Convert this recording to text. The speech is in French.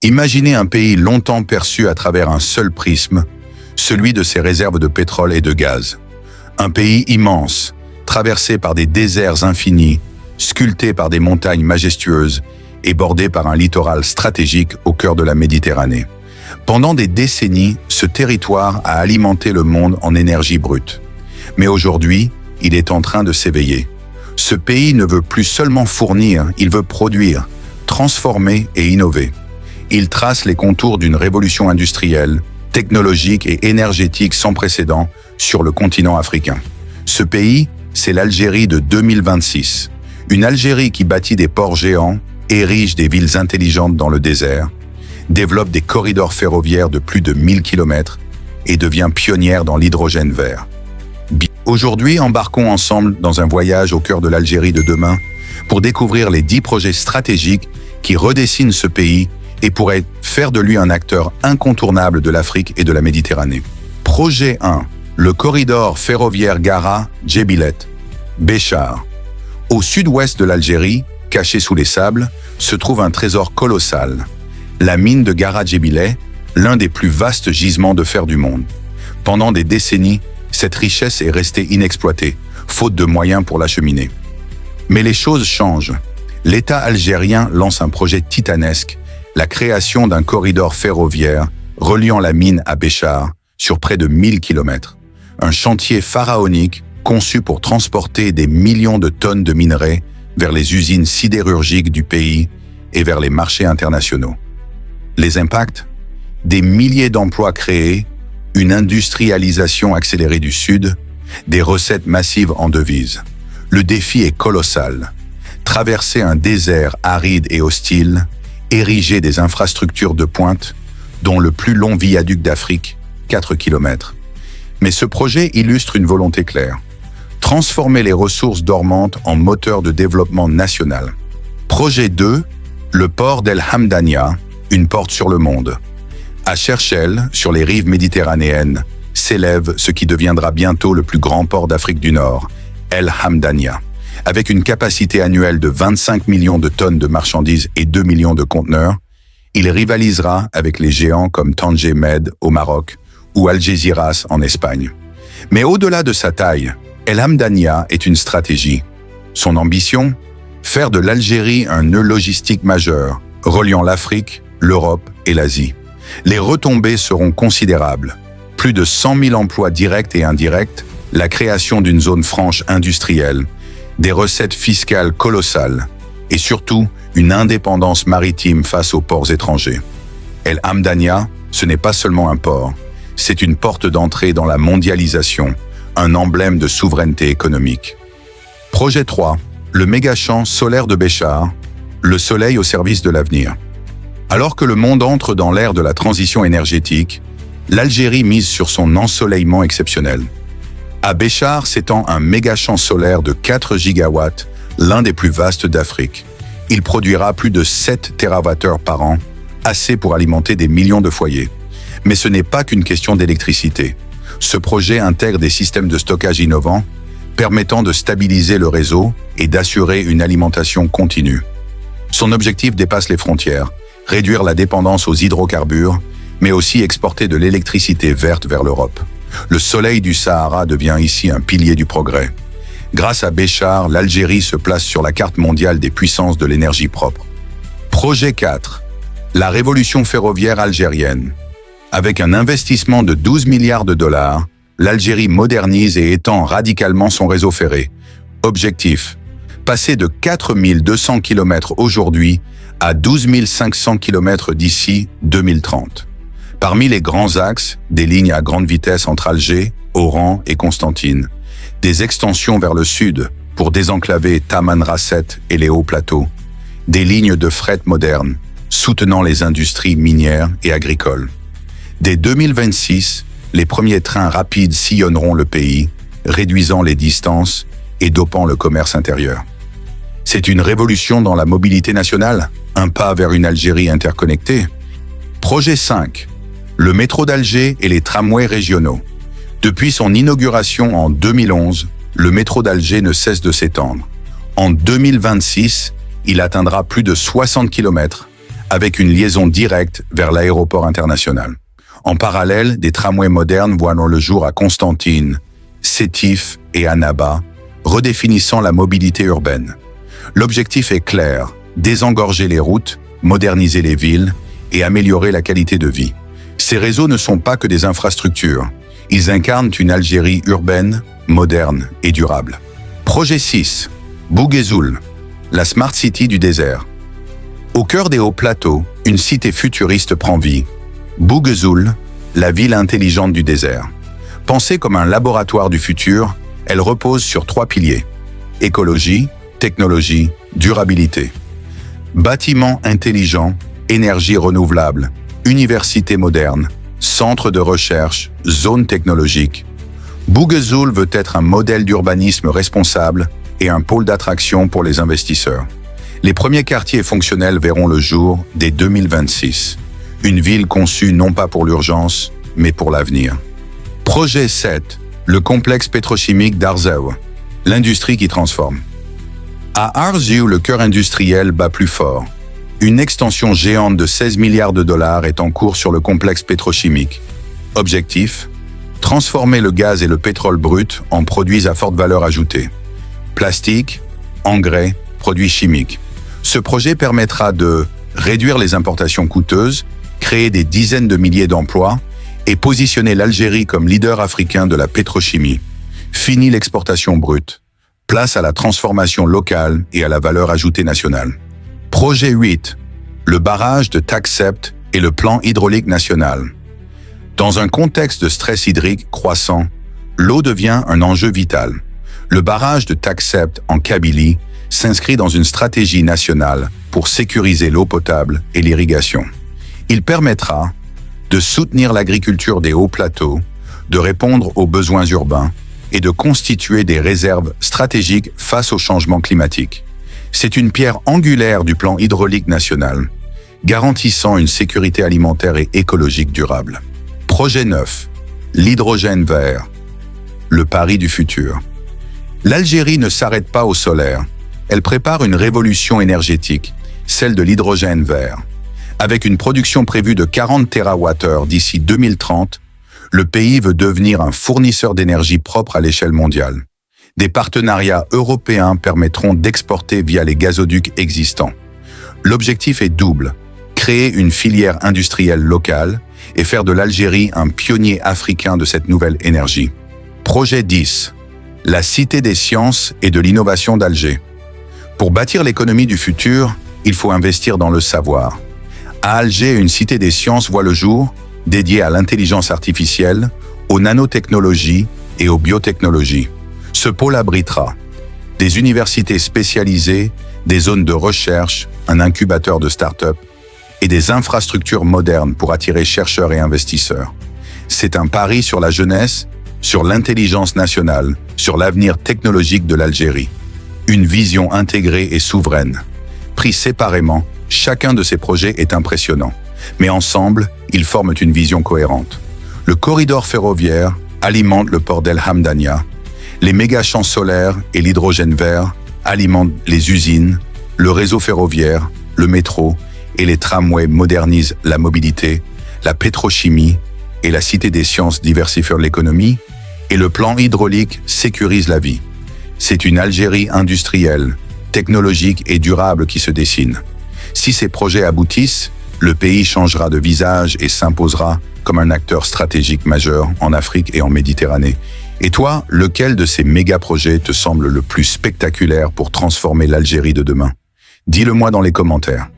Imaginez un pays longtemps perçu à travers un seul prisme, celui de ses réserves de pétrole et de gaz. Un pays immense, traversé par des déserts infinis, sculpté par des montagnes majestueuses et bordé par un littoral stratégique au cœur de la Méditerranée. Pendant des décennies, ce territoire a alimenté le monde en énergie brute. Mais aujourd'hui, il est en train de s'éveiller. Ce pays ne veut plus seulement fournir, il veut produire, transformer et innover. Il trace les contours d'une révolution industrielle, technologique et énergétique sans précédent sur le continent africain. Ce pays, c'est l'Algérie de 2026. Une Algérie qui bâtit des ports géants, érige des villes intelligentes dans le désert, développe des corridors ferroviaires de plus de 1000 km et devient pionnière dans l'hydrogène vert. Aujourd'hui, embarquons ensemble dans un voyage au cœur de l'Algérie de demain pour découvrir les 10 projets stratégiques qui redessinent ce pays et pourraient faire de lui un acteur incontournable de l'Afrique et de la Méditerranée. Projet 1. Le corridor ferroviaire Gara-Djebilet, Béchar. Au sud-ouest de l'Algérie, caché sous les sables, se trouve un trésor colossal. La mine de Gara-Djebilet, l'un des plus vastes gisements de fer du monde. Pendant des décennies, cette richesse est restée inexploitée, faute de moyens pour l'acheminer. Mais les choses changent. L'État algérien lance un projet titanesque, la création d'un corridor ferroviaire reliant la mine à Béchar sur près de 1000 km. Un chantier pharaonique conçu pour transporter des millions de tonnes de minerais vers les usines sidérurgiques du pays et vers les marchés internationaux. Les impacts? Des milliers d'emplois créés, une industrialisation accélérée du Sud, des recettes massives en devises. Le défi est colossal. Traverser un désert aride et hostile, ériger des infrastructures de pointe, dont le plus long viaduc d'Afrique, 4 km. Mais ce projet illustre une volonté claire. Transformer les ressources dormantes en moteur de développement national. Projet 2, le port d'El Hamdania, une porte sur le monde. À Cherchell, sur les rives méditerranéennes, s'élève ce qui deviendra bientôt le plus grand port d'Afrique du Nord, El Hamdania. Avec une capacité annuelle de 25 millions de tonnes de marchandises et 2 millions de conteneurs, il rivalisera avec les géants comme Tanger Med au Maroc ou Algeciras en Espagne. Mais au-delà de sa taille, El Hamdania est une stratégie. Son ambition? Faire de l'Algérie un nœud logistique majeur, reliant l'Afrique, l'Europe et l'Asie. Les retombées seront considérables. Plus de 100 000 emplois directs et indirects, la création d'une zone franche industrielle, des recettes fiscales colossales et surtout une indépendance maritime face aux ports étrangers. El Hamdania, ce n'est pas seulement un port, c'est une porte d'entrée dans la mondialisation, un emblème de souveraineté économique. Projet 3, le méga-champ solaire de Béchar, le soleil au service de l'avenir. Alors que le monde entre dans l'ère de la transition énergétique, l'Algérie mise sur son ensoleillement exceptionnel. À Béchar s'étend un méga-champ solaire de 4 gigawatts, l'un des plus vastes d'Afrique. Il produira plus de 7 TWh par an, assez pour alimenter des millions de foyers. Mais ce n'est pas qu'une question d'électricité. Ce projet intègre des systèmes de stockage innovants, permettant de stabiliser le réseau et d'assurer une alimentation continue. Son objectif dépasse les frontières, réduire la dépendance aux hydrocarbures, mais aussi exporter de l'électricité verte vers l'Europe. Le soleil du Sahara devient ici un pilier du progrès. Grâce à Béchar, l'Algérie se place sur la carte mondiale des puissances de l'énergie propre. Projet 4. La révolution ferroviaire algérienne. Avec un investissement de 12 milliards de dollars, l'Algérie modernise et étend radicalement son réseau ferré. Objectif: passer de 4200 km aujourd'hui à 12 500 km d'ici 2030. Parmi les grands axes, des lignes à grande vitesse entre Alger, Oran et Constantine, des extensions vers le sud pour désenclaver Tamanrasset et les hauts plateaux, des lignes de fret modernes soutenant les industries minières et agricoles. Dès 2026, les premiers trains rapides sillonneront le pays, réduisant les distances et dopant le commerce intérieur. C'est une révolution dans la mobilité nationale, un pas vers une Algérie interconnectée. Projet 5. Le métro d'Alger et les tramways régionaux. Depuis son inauguration en 2011, le métro d'Alger ne cesse de s'étendre. En 2026, il atteindra plus de 60 km, avec une liaison directe vers l'aéroport international. En parallèle, des tramways modernes voient le jour à Constantine, Sétif et Annaba, redéfinissant la mobilité urbaine. L'objectif est clair, désengorger les routes, moderniser les villes et améliorer la qualité de vie. Ces réseaux ne sont pas que des infrastructures, ils incarnent une Algérie urbaine, moderne et durable. Projet 6, Bouguezoul, la Smart City du désert. Au cœur des hauts plateaux, une cité futuriste prend vie. Bouguezoul, la ville intelligente du désert. Pensée comme un laboratoire du futur, elle repose sur 3 piliers. Écologie, technologie, durabilité. Bâtiments intelligents, énergie renouvelable, université moderne, centre de recherche, zone technologique. Bouguezoul veut être un modèle d'urbanisme responsable et un pôle d'attraction pour les investisseurs. Les premiers quartiers fonctionnels verront le jour dès 2026. Une ville conçue non pas pour l'urgence, mais pour l'avenir. Projet 7, le complexe pétrochimique d'Arzew, l'industrie qui transforme. À Arzew, le cœur industriel bat plus fort. Une extension géante de 16 milliards de dollars est en cours sur le complexe pétrochimique. Objectif, transformer le gaz et le pétrole brut en produits à forte valeur ajoutée. Plastique, engrais, produits chimiques. Ce projet permettra de réduire les importations coûteuses, créer des dizaines de milliers d'emplois et positionner l'Algérie comme leader africain de la pétrochimie. Fini l'exportation brute. Place à la transformation locale et à la valeur ajoutée nationale. Projet 8. Le barrage de Taksept et le plan hydraulique national. Dans un contexte de stress hydrique croissant, l'eau devient un enjeu vital. Le barrage de Taksept en Kabylie s'inscrit dans une stratégie nationale pour sécuriser l'eau potable et l'irrigation. Il permettra de soutenir l'agriculture des hauts plateaux, de répondre aux besoins urbains et de constituer des réserves stratégiques face au changement climatique. C'est une pierre angulaire du plan hydraulique national, garantissant une sécurité alimentaire et écologique durable. Projet 9. L'hydrogène vert. Le pari du futur. L'Algérie ne s'arrête pas au solaire. Elle prépare une révolution énergétique, celle de l'hydrogène vert. Avec une production prévue de 40 TWh d'ici 2030, le pays veut devenir un fournisseur d'énergie propre à l'échelle mondiale. Des partenariats européens permettront d'exporter via les gazoducs existants. L'objectif est double, créer une filière industrielle locale et faire de l'Algérie un pionnier africain de cette nouvelle énergie. Projet 10. La Cité des sciences et de l'innovation d'Alger. Pour bâtir l'économie du futur, il faut investir dans le savoir. À Alger, une cité des sciences voit le jour, dédiée à l'intelligence artificielle, aux nanotechnologies et aux biotechnologies. Ce pôle abritera des universités spécialisées, des zones de recherche, un incubateur de start-up et des infrastructures modernes pour attirer chercheurs et investisseurs. C'est un pari sur la jeunesse, sur l'intelligence nationale, sur l'avenir technologique de l'Algérie. Une vision intégrée et souveraine. Pris séparément, chacun de ces projets est impressionnant, mais ensemble, ils forment une vision cohérente. Le corridor ferroviaire alimente le port d'El Hamdania, les méga-champs solaires et l'hydrogène vert alimentent les usines, le réseau ferroviaire, le métro et les tramways modernisent la mobilité, la pétrochimie et la Cité des sciences diversifient l'économie, et le plan hydraulique sécurise la vie. C'est une Algérie industrielle, technologique et durable qui se dessine. Si ces projets aboutissent, le pays changera de visage et s'imposera comme un acteur stratégique majeur en Afrique et en Méditerranée. Et toi, lequel de ces méga-projets te semble le plus spectaculaire pour transformer l'Algérie de demain? Dis-le moi dans les commentaires.